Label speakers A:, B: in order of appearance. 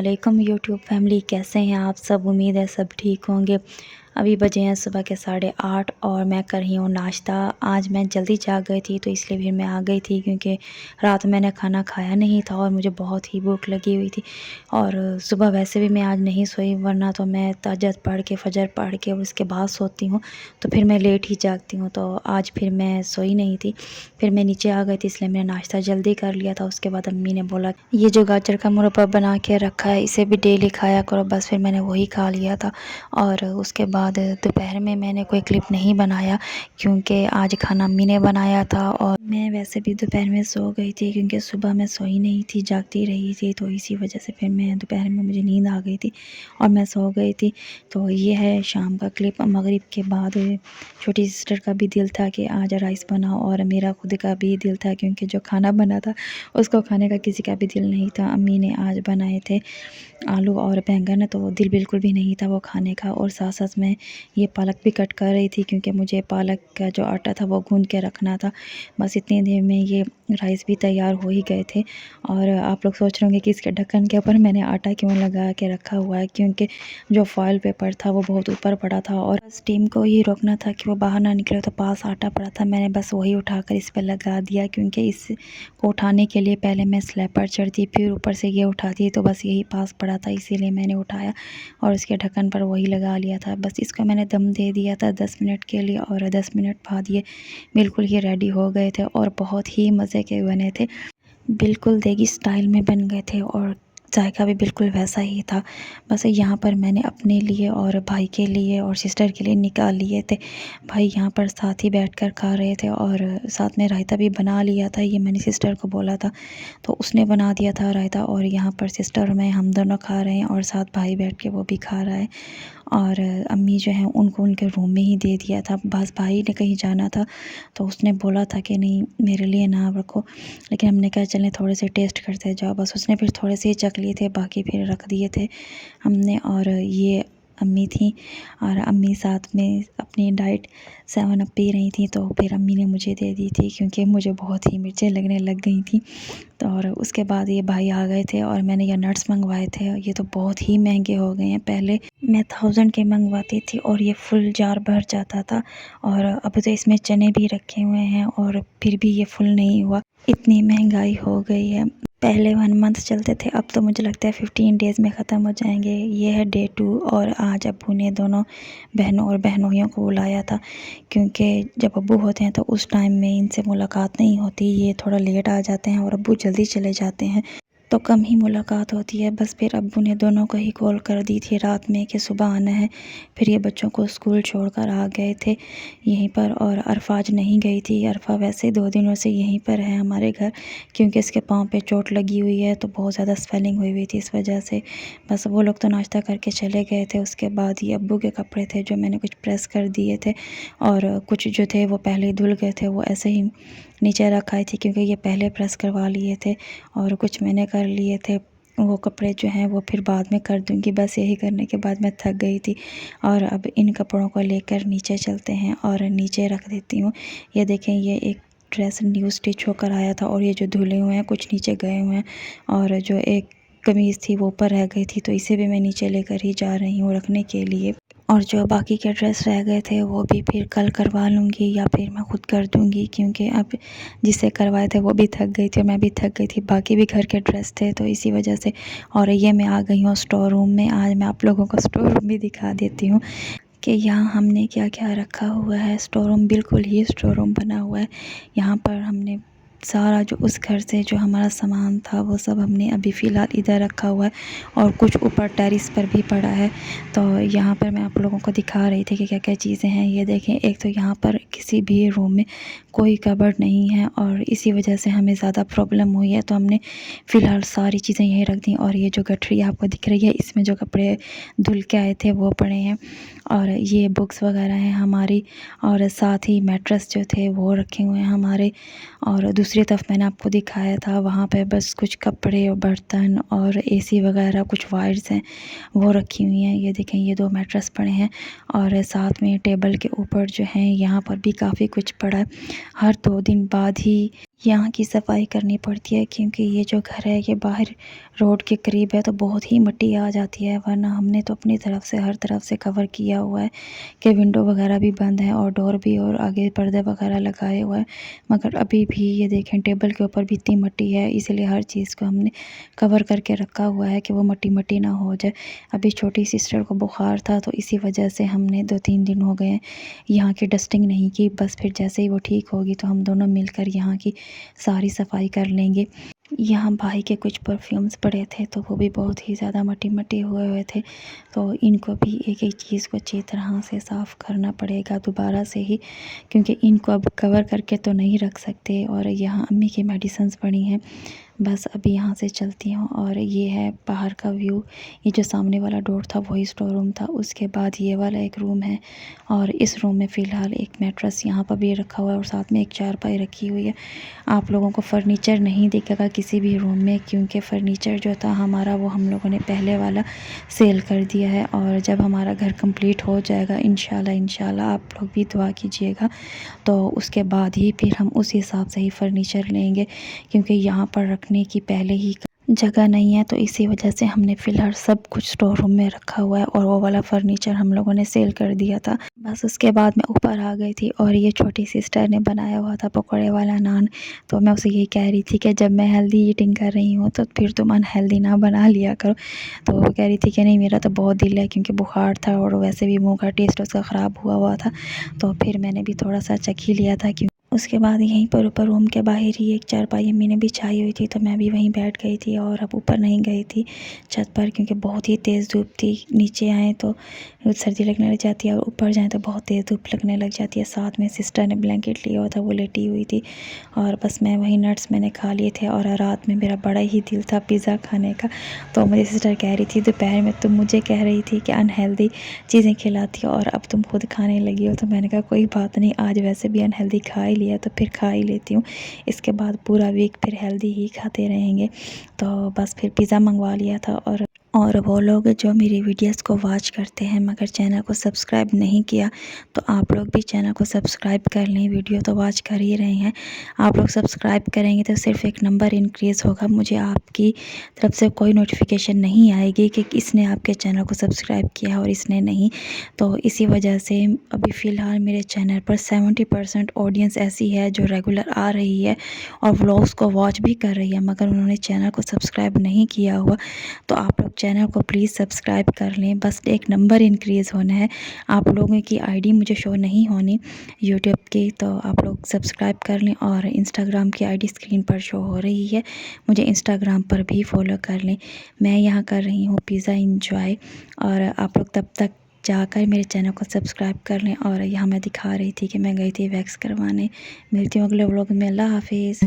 A: वालेकुम YouTube family, कैसे हैं आप सब। उम्मीद है सब ठीक होंगे। अभी बजे हैं सुबह के 8:30 और मैं कर रही हूँ नाश्ता। आज मैं जल्दी जाग गई थी तो इसलिए फिर मैं आ गई थी, क्योंकि रात मैंने खाना खाया नहीं था और मुझे बहुत ही भूख लगी हुई थी। और सुबह वैसे भी मैं आज नहीं सोई, वरना तो मैं तहज्जुद पढ़ के फजर पढ़ के और उसके बाद सोती हूँ, तो फिर मैं लेट ही जागती हूँ। तो आज फिर मैं सोई नहीं थी, फिर मैं नीचे आ गई थी, इसलिए मैंने नाश्ता जल्दी कर लिया था। उसके बाद अम्मी ने बोला ये जो गाजर का मुरब्बा बना के रखा है इसे भी डेली खाया करो, बस फिर मैंने वही खा लिया था। और उसके बाद दोपहर में मैंने कोई क्लिप नहीं बनाया, क्योंकि आज खाना अम्मी ने बनाया था। और मैं वैसे भी दोपहर में सो गई थी, क्योंकि सुबह मैं सोई नहीं थी, जागती रही थी, तो इसी वजह से फिर मैं दोपहर में मुझे नींद आ गई थी और मैं सो गई थी। तो ये है शाम का क्लिप। मगरिब के बाद छोटी सिस्टर का भी दिल था कि आज राइस बनाओ, और मेरा खुद का भी दिल था, क्योंकि जो खाना बना था उसको खाने का किसी का भी दिल नहीं था। अम्मी ने आज बनाए थे आलू और बैंगन, तो दिल बिल्कुल भी नहीं था वो खाने का। और साथ साथ मैं ये पालक भी कट कर रही थी, क्योंकि मुझे पालक का जो आटा था वो गूंद के रखना था। बस इतनी देर में ये राइस भी तैयार हो ही गए थे। और आप लोग सोच रहे होंगे कि इसके ढक्कन के ऊपर मैंने आटा क्यों लगा के रखा हुआ है, क्योंकि जो फॉइल पेपर था वो बहुत ऊपर पड़ा था और स्टीम को ये रोकना था कि वो बाहर ना निकले, तो पास आटा पड़ा था। मैंने बस वही उठाकर इस पर लगा दिया, क्योंकि इसको उठाने के लिए पहले मैं स्लैब पर चढ़ती फिर ऊपर से ये उठाती, तो बस यही पास पड़ा था, इसीलिए मैंने उठाया और इसके ढक्कन पर वही लगा लिया था। बस इसको मैंने दम दे दिया था 10 मिनट के लिए, और 10 मिनट बाद ये बिल्कुल ही रेडी हो गए थे और बहुत ही मज़े के बने थे। बिल्कुल देगी स्टाइल में बन गए थे और जायका भी बिल्कुल वैसा ही था। बस यहाँ पर मैंने अपने लिए और भाई के लिए और सिस्टर के लिए निकाल लिए थे। भाई यहाँ पर साथ ही बैठकर खा रहे थे और साथ में रायता भी बना लिया था। ये मैंने सिस्टर को बोला था तो उसने बना दिया था रायता, और यहाँ पर सिस्टर और मैं हम दोनों खा रहे हैं और साथ भाई बैठ के वो भी खा रहा है। और अम्मी जो हैं उनको उनके रूम में ही दे दिया था। बस भाई ने कहीं जाना था तो उसने बोला था कि नहीं मेरे लिए ना रखो, लेकिन हमने कहा चलें थोड़े से टेस्ट करते जाओ। बस उसने फिर थोड़े से ही चख लिए थे, बाकी फिर रख दिए थे हमने। और ये अम्मी थी और अम्मी साथ में अपनी डाइट 7 अप पी रही थी, तो फिर अम्मी ने मुझे दे दी थी, क्योंकि मुझे बहुत ही मिर्चें लगने लग गई थी। तो और उसके बाद ये भाई आ गए थे और मैंने ये नट्स मंगवाए थे। ये तो बहुत ही महंगे हो गए हैं, पहले मैं 1000 के मंगवाती थी और ये फुल जार भर जाता था, और अब तो इसमें चने भी रखे हुए हैं और फिर भी ये फुल नहीं हुआ। इतनी महंगाई हो गई है। पहले 1 मंथ चलते थे, अब तो मुझे लगता है 15 डेज़ में ख़त्म हो जाएंगे। ये है डे 2 और आज अब्बू ने दोनों बहनों और बहनोइयों को बुलाया था, क्योंकि जब अब्बू होते हैं तो उस टाइम में इनसे मुलाकात नहीं होती। ये थोड़ा लेट आ जाते हैं और अब्बू जल्दी चले जाते हैं, तो कम ही मुलाकात होती है। बस फिर अब्बू ने दोनों को ही कॉल कर दी थी रात में कि सुबह आना है। फिर ये बच्चों को स्कूल छोड़कर आ गए थे यहीं पर, और अरफा आज नहीं गई थी। अरफा वैसे 2 दिनों से यहीं पर है हमारे घर, क्योंकि इसके पाँव पे चोट लगी हुई है, तो बहुत ज़्यादा स्वेलिंग हुई हुई थी इस वजह से। बस वो लोग तो नाश्ता करके चले गए थे। उसके बाद ये अब्बू के कपड़े थे जो मैंने कुछ प्रेस कर दिए थे, और कुछ जो थे वो पहले ही धुल गए थे, वो ऐसे ही नीचे रखाई थी, क्योंकि ये पहले प्रेस करवा लिए थे और कुछ मैंने कर लिए थे। वो कपड़े जो हैं वो फिर बाद में कर दूंगी। बस यही करने के बाद मैं थक गई थी, और अब इन कपड़ों को लेकर नीचे चलते हैं और नीचे रख देती हूँ। ये देखें, ये एक ड्रेस न्यू स्टिच होकर आया था और ये जो धुले हुए हैं कुछ नीचे गए हुए हैं, और जो एक कमीज़ थी वो ऊपर रह गई थी, तो इसे भी मैं नीचे लेकर ही जा रही हूँ रखने के लिए। और जो बाकी के ड्रेस रह गए थे वो भी फिर कल करवा लूँगी, या फिर मैं खुद कर दूँगी, क्योंकि अब जिससे करवाए थे वो भी थक गई थी और मैं भी थक गई थी। बाकी भी घर के ड्रेस थे, तो इसी वजह से। और ये मैं आ गई हूँ स्टोर रूम में। आज मैं आप लोगों को स्टोर रूम भी दिखा देती हूँ कि यहाँ हमने क्या क्या रखा हुआ है। स्टोर रूम बिल्कुल ही स्टोर रूम बना हुआ है। यहाँ पर हमने सारा जो उस घर से जो हमारा सामान था वो सब हमने अभी फ़िलहाल इधर रखा हुआ है, और कुछ ऊपर टेरेस पर भी पड़ा है। तो यहाँ पर मैं आप लोगों को दिखा रही थी कि क्या क्या चीज़ें हैं। ये देखें, एक तो यहाँ पर किसी भी रूम में कोई कबर्ड नहीं है, और इसी वजह से हमें ज़्यादा प्रॉब्लम हुई है, तो हमने फ़िलहाल सारी चीज़ें यहीं रख दी। और ये जो गठरी आपको दिख रही है, इसमें जो कपड़े धुल के आए थे वो पड़े हैं, और ये बुक्स वगैरह हैं हमारी, और साथ ही मैट्रेस जो थे वो रखे हुए हैं हमारे। और दूसरी तरफ मैंने आपको दिखाया था वहाँ पे बस कुछ कपड़े और बर्तन और एसी वगैरह कुछ वायर्स हैं वो रखी हुई हैं। ये देखें, ये 2 मैट्रेस पड़े हैं, और साथ में टेबल के ऊपर जो है यहाँ पर भी काफ़ी कुछ पड़ा है। हर 2 दिन बाद ही यहाँ की सफाई करनी पड़ती है क्योंकि ये जो घर है ये बाहर रोड के करीब है, तो बहुत ही मिट्टी आ जाती है। वरना हमने तो अपनी तरफ से हर तरफ से कवर किया हुआ है कि विंडो वगैरह भी बंद है और डोर भी, और आगे पर्दे वगैरह लगाए हुए हैं। मगर अभी भी ये देखें टेबल के ऊपर भी इतनी मिट्टी है, इसलिए हर चीज़ को हमने कवर करके रखा हुआ है कि वो मिट्टी मिट्टी ना हो जाए। अभी छोटी सिस्टर को बुखार था तो इसी वजह से हमने 2-3 दिन हो गए यहाँ की डस्टिंग नहीं की। बस फिर जैसे ही वो ठीक होगी तो हम दोनों मिलकर यहाँ की सारी सफाई कर लेंगे। यहाँ भाई के कुछ परफ्यूम्स पड़े थे तो वो भी बहुत ही ज़्यादा मटी मटी हुए हुए थे, तो इनको भी एक एक चीज़ को अच्छी तरह से साफ़ करना पड़ेगा दोबारा से ही, क्योंकि इनको अब कवर करके तो नहीं रख सकते। और यहाँ अम्मी की मेडिसिन्स पड़ी हैं। बस अभी यहाँ से चलती हूँ। और ये है बाहर का व्यू। ये जो सामने वाला डोर था वही स्टोर रूम था, उसके बाद ये वाला एक रूम है। और इस रूम में फ़िलहाल एक मैट्रेस यहाँ पर भी रखा हुआ है और साथ में एक चारपाई रखी हुई है। आप लोगों को फ़र्नीचर नहीं दिखेगा किसी भी रूम में, क्योंकि फ़र्नीचर जो था हमारा वो हम लोगों ने पहले वाला सेल कर दिया है। और जब हमारा घर कंप्लीट हो जाएगा इंशाल्लाह इंशाल्लाह, आप लोग भी दुआ कीजिएगा, तो उसके बाद ही फिर हम उस हिसाब से ही फ़र्नीचर लेंगे, क्योंकि यहाँ पर रखने की पहले ही जगह नहीं है। तो इसी वजह से हमने फ़िलहाल सब कुछ स्टोर रूम में रखा हुआ है और वो वाला फ़र्नीचर हम लोगों ने सेल कर दिया था। बस उसके बाद मैं ऊपर आ गई थी और ये छोटी सिस्टर ने बनाया हुआ था पकौड़े वाला नान। तो मैं उसे यही कह रही थी कि जब मैं हेल्दी ईटिंग कर रही हूँ तो फिर तुम अनहेल्दी ना बना लिया करो। तो वो कह रही थी कि नहीं, मेरा तो बहुत दिल है, क्योंकि बुखार था और वैसे भी मुँह का टेस्ट उसका ख़राब हुआ हुआ था। तो फिर मैंने भी थोड़ा सा चख ही लिया था। उसके बाद यहीं पर ऊपर रूम के बाहर ही एक चारपाई अम्मी ने बिछाई हुई थी, तो मैं भी वहीं बैठ गई थी। और अब ऊपर नहीं गई थी छत पर, क्योंकि बहुत ही तेज़ धूप थी। नीचे आए तो सर्दी लगने लग जाती है और ऊपर जाएँ तो बहुत तेज़ धूप लगने लग जाती है। साथ में सिस्टर ने ब्लैंकेट लिया हुआ था, वो लेटी हुई थी। और बस मैं वहीं नट्स मैंने खा लिए थे। और रात में मेरा बड़ा ही दिल था पिज़्ज़ा खाने का। तो मेरी सिस्टर कह रही थी दोपहर में तुम मुझे कह रही थी कि अनहेल्दी चीज़ें खिलाती हो और अब तुम खुद खाने लगी हो। तो मैंने कहा कोई बात नहीं, आज वैसे भी अनहेल्दी खा ही लिया तो फिर खा ही लेती हूँ। इसके बाद पूरा वीक फिर हेल्दी ही खाते रहेंगे। तो बस फिर पिज़्ज़ा मंगवा लिया था। और वो लोग जो मेरी वीडियोस को वॉच करते हैं मगर चैनल को सब्सक्राइब नहीं किया, तो आप लोग भी चैनल को सब्सक्राइब कर लें। वीडियो तो वॉच कर ही रहे हैं, आप लोग सब्सक्राइब करेंगे तो सिर्फ एक नंबर इंक्रीज़ होगा। मुझे आपकी तरफ से कोई नोटिफिकेशन नहीं आएगी कि इसने आपके चैनल को सब्सक्राइब किया और इसने नहीं। तो इसी वजह से अभी फ़िलहाल मेरे चैनल पर 70% ऑडियंस ऐसी है जो रेगुलर आ रही है और व्लॉग्स को वॉच भी कर रही है, मगर उन्होंने चैनल को सब्सक्राइब नहीं किया हुआ। तो आप लोग चैनल को प्लीज़ सब्सक्राइब कर लें, बस एक नंबर इंक्रीज़ होना है। आप लोगों की आईडी मुझे शो नहीं होनी यूट्यूब की, तो आप लोग सब्सक्राइब कर लें। और इंस्टाग्राम की आईडी स्क्रीन पर शो हो रही है, मुझे इंस्टाग्राम पर भी फॉलो कर लें। मैं यहाँ कर रही हूँ पिज़्ज़ा इंजॉय, और आप लोग तब तक जाकर मेरे चैनल को सब्सक्राइब कर लें। और यहाँ मैं दिखा रही थी कि मैं गई थी वैक्स करवाने। मिलती हूँ अगले व्लॉग में। अल्लाह हाफिज़।